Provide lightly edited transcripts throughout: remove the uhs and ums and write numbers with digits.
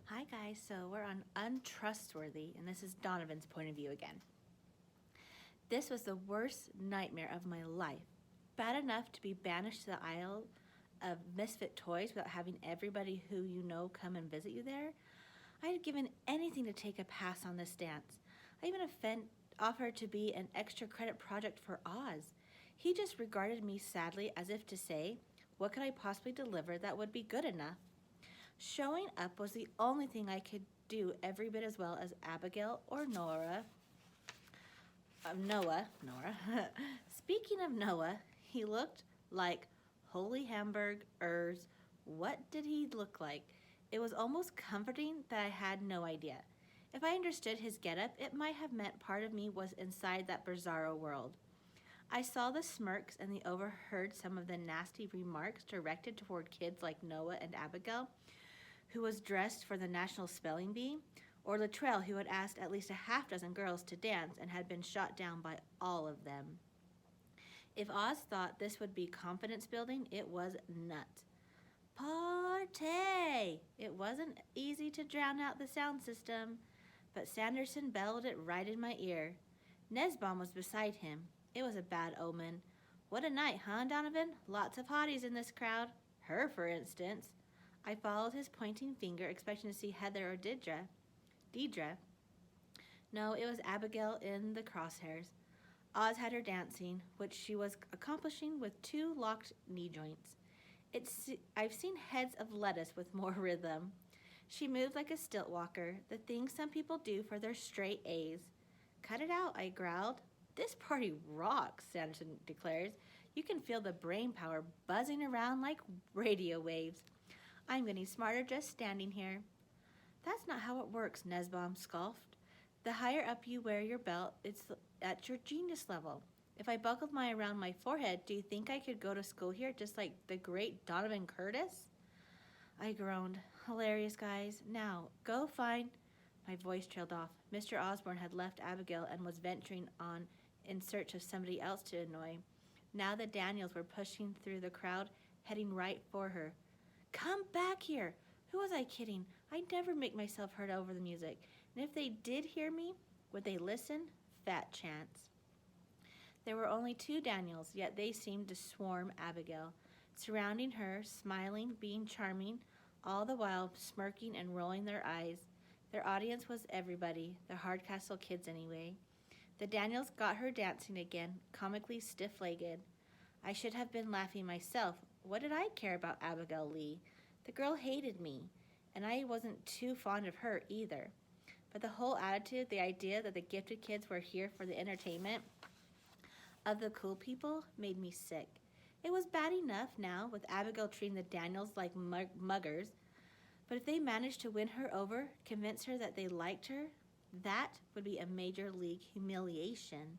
Hi guys, so we're on Untrustworthy, and this is Donovan's point of view again. This was the worst nightmare of my life. Bad enough to be banished to the aisle of misfit toys without having everybody who you know come and visit you there. I had given anything to take a pass on this dance. I even offered to be an extra credit project for Oz. He just regarded me sadly as if to say, what could I possibly deliver that would be good enough? Showing up was the only thing I could do every bit as well as Abigail or Noah. Speaking of Noah, he looked like Holy Hamburgers. What did he look like? It was almost comforting that I had no idea. If I understood his getup, it might have meant part of me was inside that bizarro world. I saw the smirks and overheard some of the nasty remarks directed toward kids like Noah and Abigail, who was dressed for the National Spelling Bee, or Latrell, who had asked at least a half dozen girls to dance and had been shot down by all of them. If Oz thought this would be confidence building, it was nuts. Party! It wasn't easy to drown out the sound system, but Sanderson bellowed it right in my ear. Nesbaum was beside him. It was a bad omen. What a night, huh, Donovan? Lots of hotties in this crowd. Her, for instance. I followed his pointing finger, expecting to see Heather or Deidre. No, it was Abigail in the crosshairs. Oz had her dancing, which she was accomplishing with two locked knee joints. I've seen heads of lettuce with more rhythm. She moved like a stilt walker, the thing some people do for their straight A's. Cut it out, I growled. This party rocks, Sanderson declares. You can feel the brain power buzzing around like radio waves. I'm getting smarter just standing here. That's not how it works, Nesbaum scoffed. The higher up you wear your belt, it's at your genius level. If I buckled mine around my forehead, do you think I could go to school here just like the great Donovan Curtis? I groaned. Hilarious, guys. Now, go find... My voice trailed off. Mr. Osborne had left Abigail and was venturing on in search of somebody else to annoy. Now the Daniels were pushing through the crowd, heading right for her. Come back here! Who was I kidding? I never make myself heard over the music. And if they did hear me, would they listen? Fat chance. There were only two Daniels, yet they seemed to swarm Abigail, surrounding her, smiling, being charming, all the while smirking and rolling their eyes. Their audience was everybody, the Hardcastle kids anyway. The Daniels got her dancing again, comically stiff-legged. I should have been laughing myself. What did I care about Abigail Lee? The girl hated me, and I wasn't too fond of her either. But the whole attitude, the idea that the gifted kids were here for the entertainment of the cool people, made me sick. It was bad enough now, with Abigail treating the Daniels like muggers, but if they managed to win her over, convince her that they liked her, that would be a major league humiliation.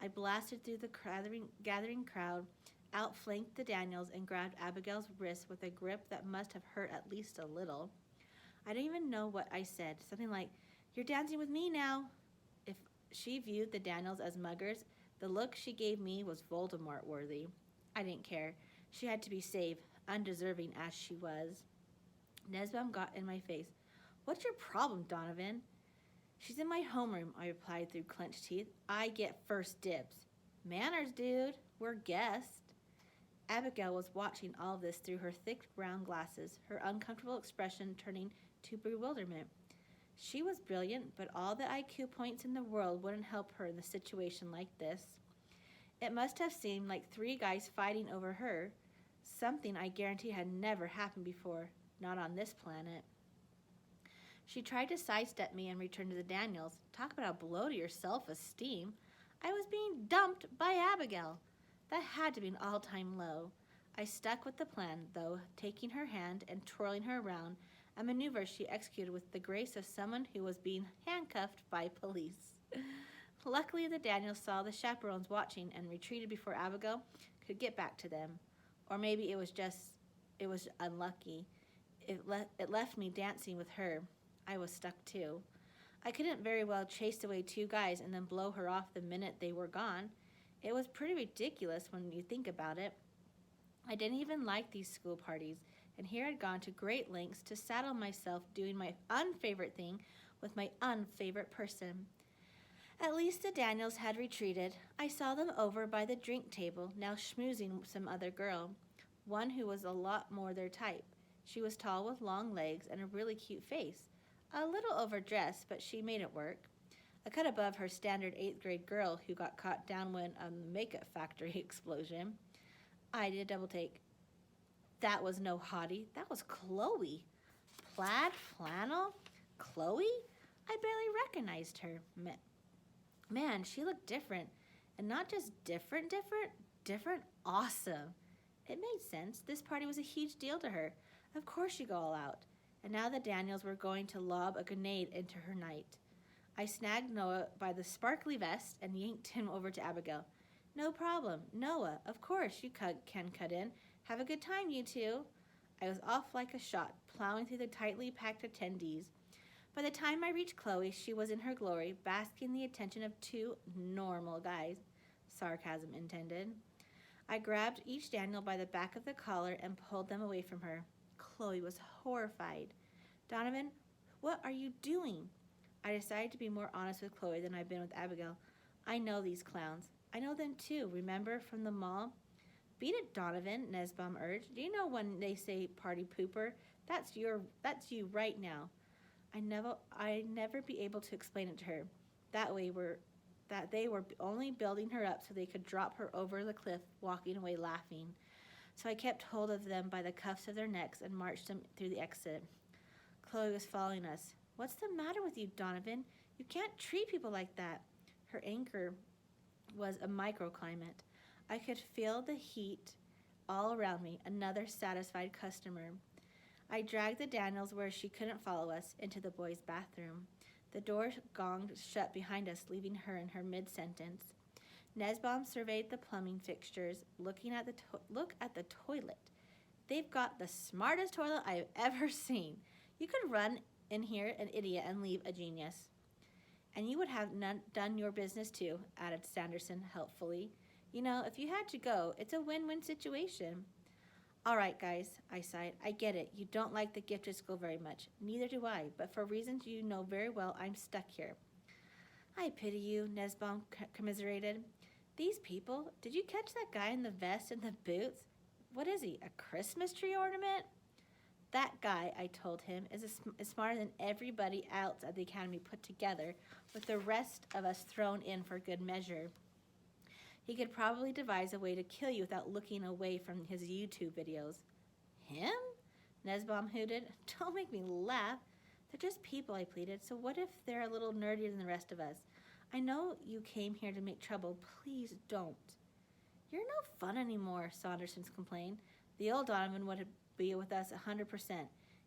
I blasted through the gathering crowd, outflanked the Daniels, and grabbed Abigail's wrist with a grip that must have hurt at least a little. I don't even know what I said. Something like, "You're dancing with me now." If she viewed the Daniels as muggers, the look she gave me was Voldemort-worthy. I didn't care. She had to be saved, undeserving as she was. Nesbaum got in my face. What's your problem, Donovan? She's in my homeroom, I replied through clenched teeth. I get first dibs. Manners, dude. We're guests. Abigail was watching all this through her thick brown glasses, her uncomfortable expression turning to bewilderment. She was brilliant, but all the IQ points in the world wouldn't help her in a situation like this. It must have seemed like three guys fighting over her, something I guarantee had never happened before, not on this planet. She tried to sidestep me and return to the Daniels. Talk about a blow to your self-esteem. I was being dumped by Abigail. That had to be an all-time low. I stuck with the plan, though, taking her hand and twirling her around, a maneuver she executed with the grace of someone who was being handcuffed by police. Luckily, the Daniels saw the chaperones watching and retreated before Abigail could get back to them. Or maybe it was unlucky. It left me dancing with her. I was stuck too. I couldn't very well chase away two guys and then blow her off the minute they were gone. It was pretty ridiculous when you think about it. I didn't even like these school parties. and here I'd gone to great lengths to saddle myself doing my unfavorite thing with my unfavorite person. At least the Daniels had retreated. I saw them over by the drink table, now schmoozing some other girl, one who was a lot more their type. She was tall with long legs and a really cute face. A little overdressed, but she made it work. A cut above her standard 8th grade girl who got caught downwind on the makeup factory explosion. I did a double take. That was no hottie. That was Chloe. Plaid flannel? Chloe? I barely recognized her. Man, she looked different. And not just different, awesome. It made sense. This party was a huge deal to her. Of course she'd go all out. And now the Daniels were going to lob a grenade into her night. I snagged Noah by the sparkly vest and yanked him over to Abigail. No problem. Noah, of course you can cut in. Have a good time, you two. I was off like a shot, plowing through the tightly packed attendees. By the time I reached Chloe, she was in her glory, basking the attention of 2 normal guys. Sarcasm intended. I grabbed each Daniel by the back of the collar and pulled them away from her. Chloe was horrified. Donovan, what are you doing? I decided to be more honest with Chloe than I've been with Abigail. I know these clowns. I know them too, remember, from the mall? Beat it, Donovan, Nesbaum urged. Do you know when they say party pooper? That's you right now. I'd never be able to explain it to her. That they were only building her up so they could drop her over the cliff, walking away laughing. So I kept hold of them by the cuffs of their necks and marched them through the exit. Chloe was following us. What's the matter with you, Donovan? You can't treat people like that. Her anger was a microclimate. I could feel the heat all around me, another satisfied customer. I dragged the Daniels where she couldn't follow us, into the boys' bathroom. The door gonged shut behind us, leaving her in her mid-sentence. Nesbaum surveyed the plumbing fixtures, look at the toilet. They've got the smartest toilet I've ever seen. You could run in here an idiot and leave a genius. And you would have done your business too, added Sanderson helpfully. You know, if you had to go, it's a win-win situation. All right, guys, I sighed. I get it. You don't like the gifted school very much. Neither do I, but for reasons you know very well, I'm stuck here. I pity you, Nesbaum commiserated. These people, did you catch that guy in the vest and the boots? What is he, a Christmas tree ornament? That guy, I told him, is smarter than everybody else at the academy put together, with the rest of us thrown in for good measure. He could probably devise a way to kill you without looking away from his YouTube videos. Him? Nesbaum hooted. Don't make me laugh. They're just people, I pleaded, so what if they're a little nerdier than the rest of us? I know you came here to make trouble. Please don't. You're no fun anymore, Saunderson complained. The old Donovan would be with us 100%.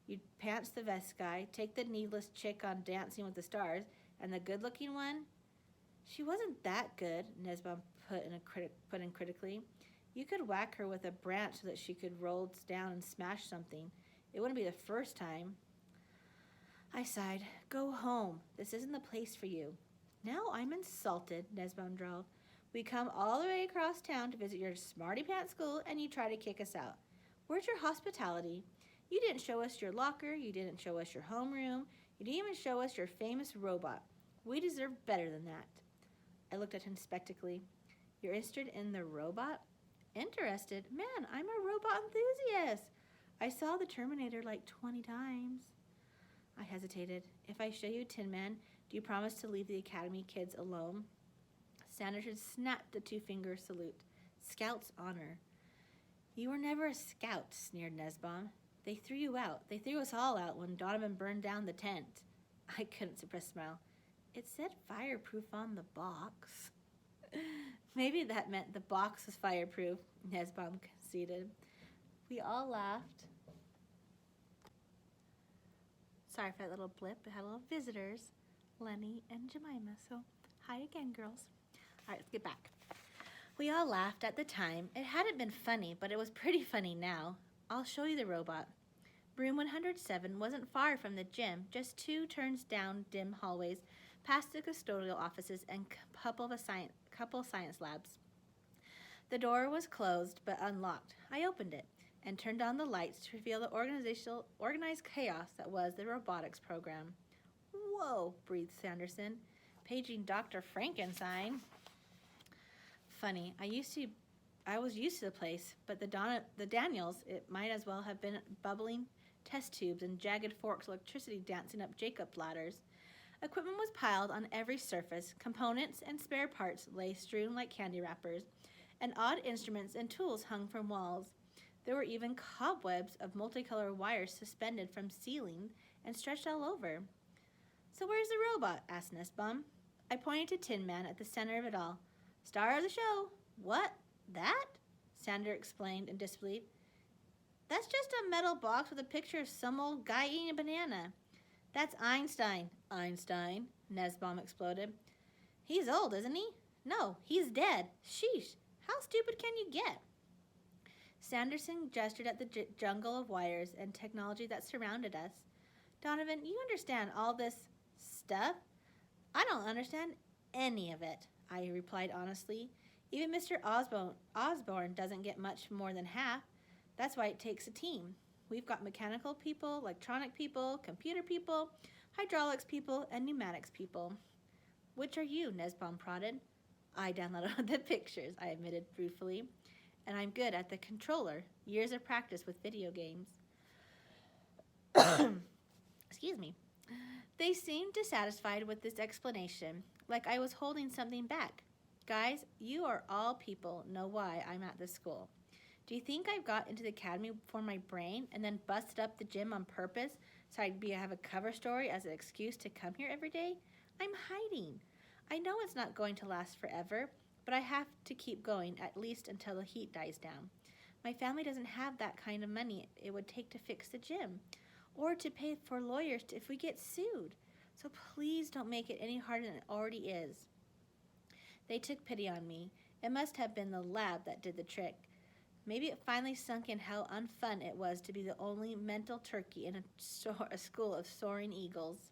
You'd pants the vest guy, take the needless chick on Dancing with the Stars, and the good-looking one? She wasn't that good, Nesbaum put in critically. You could whack her with a branch so that she could roll down and smash something. It wouldn't be the first time. I sighed. Go home. This isn't the place for you. Now I'm insulted, Nesbaum drawled. We come all the way across town to visit your smarty pants school, and you try to kick us out. Where's your hospitality? You didn't show us your locker. You didn't show us your homeroom. You didn't even show us your famous robot. We deserve better than that. I looked at him skeptically. You're interested in the robot? Interested? Man, I'm a robot enthusiast. I saw the Terminator like 20 times. I hesitated. If I show you Tin Man, do you promise to leave the Academy kids alone? Sanderson snapped the 2-finger salute. Scout's honor. You were never a scout, sneered Nesbaum. They threw you out. They threw us all out when Donovan burned down the tent. I couldn't suppress a smile. It said fireproof on the box. Maybe that meant the box was fireproof, Nesbaum conceded. We all laughed. Sorry for that little blip. It had little visitors, Lenny and Jemima. So, hi again, girls. All right, let's get back. We all laughed at the time. It hadn't been funny, but it was pretty funny now. I'll show you the robot. Room 107 wasn't far from the gym, just 2 turns down dim hallways, past the custodial offices and couple science labs. The door was closed but unlocked. I opened it. and turned on the lights to reveal the organized chaos that was the robotics program. Whoa, breathed Sanderson, paging Dr. Frankenstein. Funny, I was used to the place, but the Daniels, it might as well have been bubbling test tubes and jagged forks of electricity dancing up Jacob ladders. Equipment was piled on every surface. Components and spare parts lay strewn like candy wrappers, and odd instruments and tools hung from walls. There were even cobwebs of multicolored wires suspended from ceiling and stretched all over. "So where's the robot?" asked Nussbaum. I pointed to Tin Man at the center of it all. "Star of the show." "What? That?" Sander explained in disbelief. "That's just a metal box with a picture of some old guy eating a banana." "That's Einstein." "Einstein?" Nussbaum exploded. "He's old, isn't he?" "No, he's dead." "Sheesh, how stupid can you get?" Sanderson gestured at the jungle of wires and technology that surrounded us. "Donovan, you understand all this stuff?" "I don't understand any of it," I replied honestly. "Even Mr. Osborne doesn't get much more than half. That's why it takes a team. We've got mechanical people, electronic people, computer people, hydraulics people, and pneumatics people." "Which are you?" Nussbaum prodded. "I downloaded the pictures," I admitted ruefully. "And I'm good at the controller. Years of practice with video games." Excuse me. They seemed dissatisfied with this explanation, like I was holding something back. "Guys, you are all people know why I'm at this school. Do you think I've got into the academy for my brain and then busted up the gym on purpose so I'd have a cover story as an excuse to come here every day? I'm hiding. I know it's not going to last forever, but I have to keep going at least until the heat dies down. My family doesn't have that kind of money it would take to fix the gym or to pay for lawyers if we get sued. So please don't make it any harder than it already is." They took pity on me. It must have been the lab that did the trick. Maybe it finally sunk in how unfun it was to be the only mental turkey in a school of soaring eagles.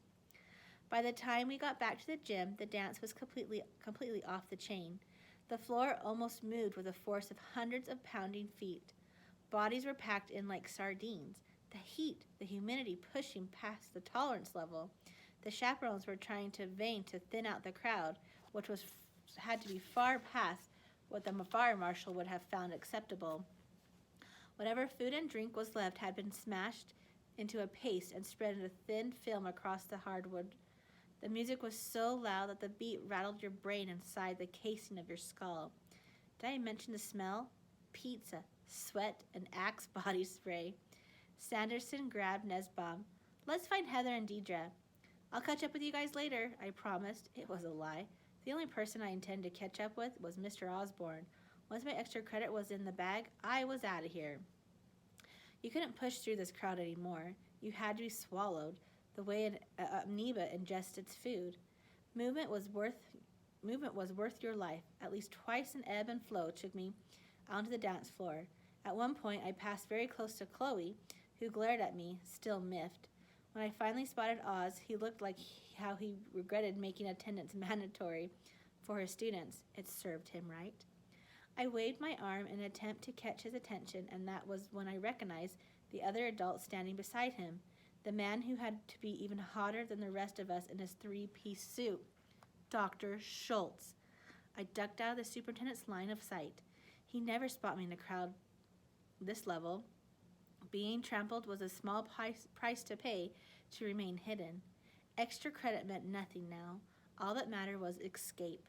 By the time we got back to the gym, the dance was completely off the chain. The floor almost moved with the force of hundreds of pounding feet. Bodies were packed in like sardines. The heat, the humidity pushing past the tolerance level. The chaperones were trying to thin out the crowd, which had to be far past what the fire marshal would have found acceptable. Whatever food and drink was left had been smashed into a paste and spread in a thin film across the hardwood. The music was so loud that the beat rattled your brain inside the casing of your skull. Did I mention the smell? Pizza, sweat, and Axe body spray. Sanderson grabbed Nussbaum. "Let's find Heather and Deidre." "I'll catch up with you guys later," I promised. It was a lie. The only person I intended to catch up with was Mr. Osborne. Once my extra credit was in the bag, I was out of here. You couldn't push through this crowd anymore. You had to be swallowed, the way an amoeba ingests its food. Movement was worth your life. At least twice an ebb and flow took me onto the dance floor. At one point, I passed very close to Chloe, who glared at me, still miffed. When I finally spotted Oz, he looked like how he regretted making attendance mandatory for his students. It served him right. I waved my arm in an attempt to catch his attention, and that was when I recognized the other adult standing beside him, the man who had to be even hotter than the rest of us in his three-piece suit. Dr. Schultz. I ducked out of the superintendent's line of sight. He never spotted me in a crowd this level. Being trampled was a small price to pay to remain hidden. Extra credit meant nothing now. All that mattered was escape.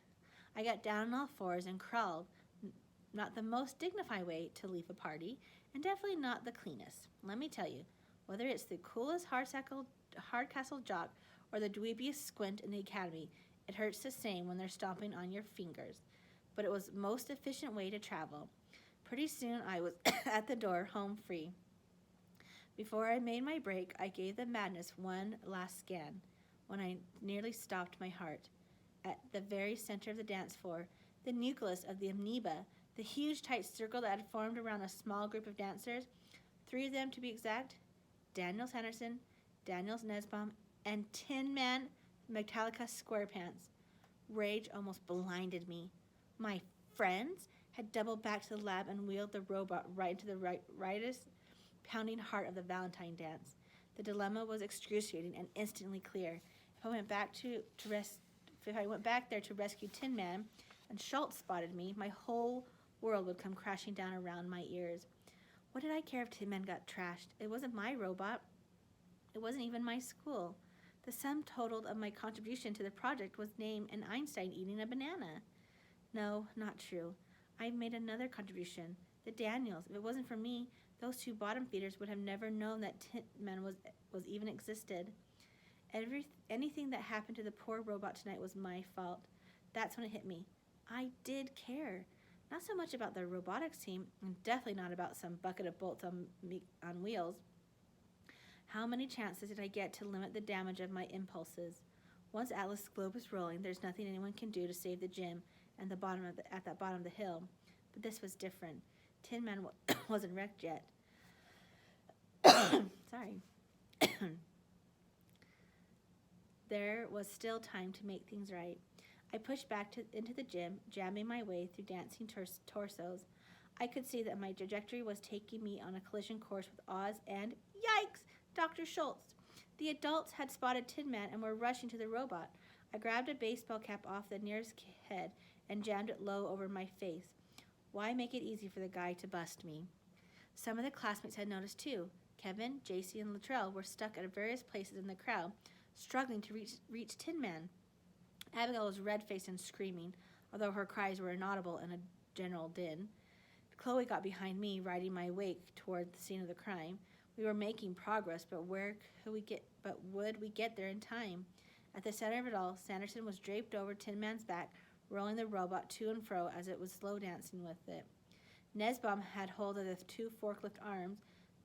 I got down on all fours and crawled. Not the most dignified way to leave a party, and definitely not the cleanest. Let me tell you, whether it's the coolest hardcastle jock or the dweebiest squint in the academy, it hurts the same when they're stomping on your fingers. But it was the most efficient way to travel. Pretty soon I was at the door, home free. Before I made my break, I gave the madness one last scan when I nearly stopped my heart. At the very center of the dance floor, the nucleus of the amoeba, the huge tight circle that had formed around a small group of dancers, 3 of them to be exact, Daniel Sanderson, Daniel Nussbaum, and Tin Man Metallica Squarepants. Rage almost blinded me. My friends had doubled back to the lab and wheeled the robot right into the pounding heart of the Valentine dance. The dilemma was excruciating and instantly clear. If I went back if I went back there to rescue Tin Man, and Schultz spotted me, my whole world would come crashing down around my ears. What did I care if Tin Man got trashed? It wasn't my robot. It wasn't even my school. The sum total of my contribution to the project was named an Einstein eating a banana. No, not true. I made another contribution. The Daniels. If it wasn't for me, those two bottom feeders would have never known that Tin Man was even existed. Anything that happened to the poor robot tonight was my fault. That's when it hit me. I did care. Not so much about the robotics team, and definitely not about some bucket of bolts on wheels. How many chances did I get to limit the damage of my impulses? Once Atlas' globe is rolling, there's nothing anyone can do to save the gym at the bottom of the hill. But this was different. Tin Man wasn't wrecked yet. Sorry. There was still time to make things right. I pushed back into the gym, jamming my way through dancing torsos. I could see that my trajectory was taking me on a collision course with Oz and, yikes, Dr. Schultz. The adults had spotted Tin Man and were rushing to the robot. I grabbed a baseball cap off the nearest head and jammed it low over my face. Why make it easy for the guy to bust me? Some of the classmates had noticed too. Kevin, JC, and Latrell were stuck at various places in the crowd, struggling to reach Tin Man. Abigail was red-faced and screaming, although her cries were inaudible in a general din. Chloe got behind me, riding my wake toward the scene of the crime. We were making progress, but would we get there in time? At the center of it all, Sanderson was draped over Tin Man's back, rolling the robot to and fro as it was slow dancing with it. Nesbaum had hold of the two forklift arms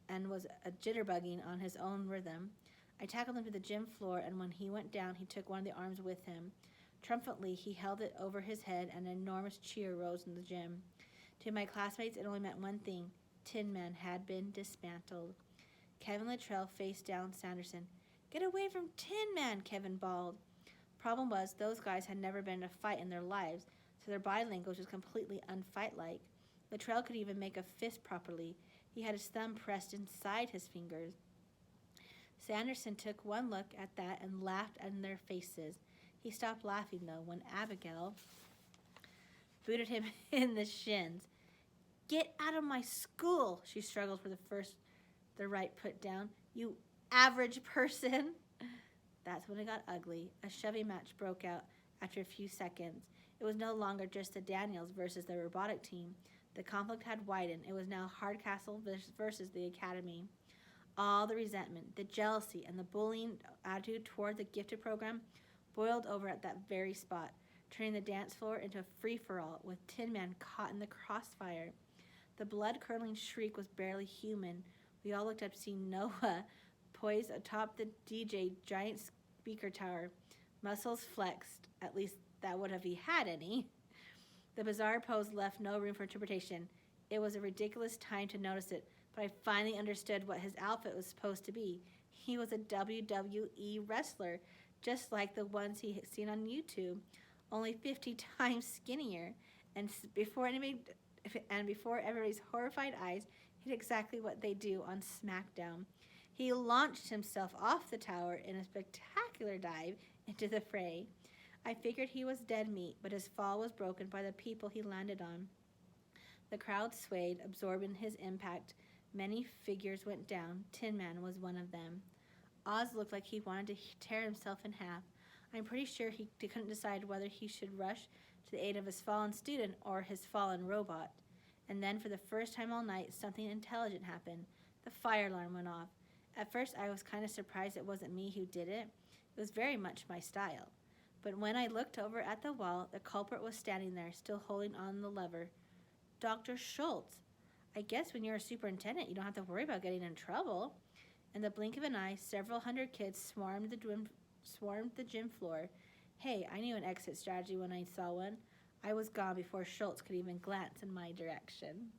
and was jitterbugging on his own rhythm. I tackled him to the gym floor, and when he went down, he took one of the arms with him. Triumphantly, he held it over his head, and an enormous cheer rose in the gym. To my classmates, it only meant one thing. Tin Man had been dismantled. Kevin Latrell faced down Sanderson. "Get away from Tin Man," Kevin bawled. Problem was, those guys had never been in a fight in their lives, so their body language was completely unfight-like. Latrell could even make a fist properly. He had his thumb pressed inside his fingers. Sanderson took one look at that and laughed in their faces. He stopped laughing, though, when Abigail booted him in the shins. "Get out of my school," she struggled for the right put down. "You average person." That's when it got ugly. A shoving match broke out after a few seconds. It was no longer just the Daniels versus the robotic team. The conflict had widened. It was now Hardcastle versus the Academy. All the resentment, the jealousy, and the bullying attitude toward the gifted program boiled over at that very spot, turning the dance floor into a free-for-all with Tin Man caught in the crossfire. The blood-curdling shriek was barely human. We all looked up to see Noah poised atop the DJ giant speaker tower, muscles flexed, at least that would have he had any. The bizarre pose left no room for interpretation. It was a ridiculous time to notice it, but I finally understood what his outfit was supposed to be. He was a WWE wrestler, just like the ones he had seen on YouTube, only 50 times skinnier. And before everybody's horrified eyes, he did exactly what they do on SmackDown. He launched himself off the tower in a spectacular dive into the fray. I figured he was dead meat, but his fall was broken by the people he landed on. The crowd swayed, absorbing his impact. Many figures went down. Tin Man was one of them. Oz looked like he wanted to tear himself in half. I'm pretty sure he couldn't decide whether he should rush to the aid of his fallen student or his fallen robot. And then, for the first time all night, something intelligent happened. The fire alarm went off. At first, I was kind of surprised it wasn't me who did it. It was very much my style. But when I looked over at the wall, the culprit was standing there, still holding on the lever. Dr. Schultz. I guess when you're a superintendent, you don't have to worry about getting in trouble. In the blink of an eye, several hundred kids swarmed the gym floor. Hey, I knew an exit strategy when I saw one. I was gone before Schultz could even glance in my direction.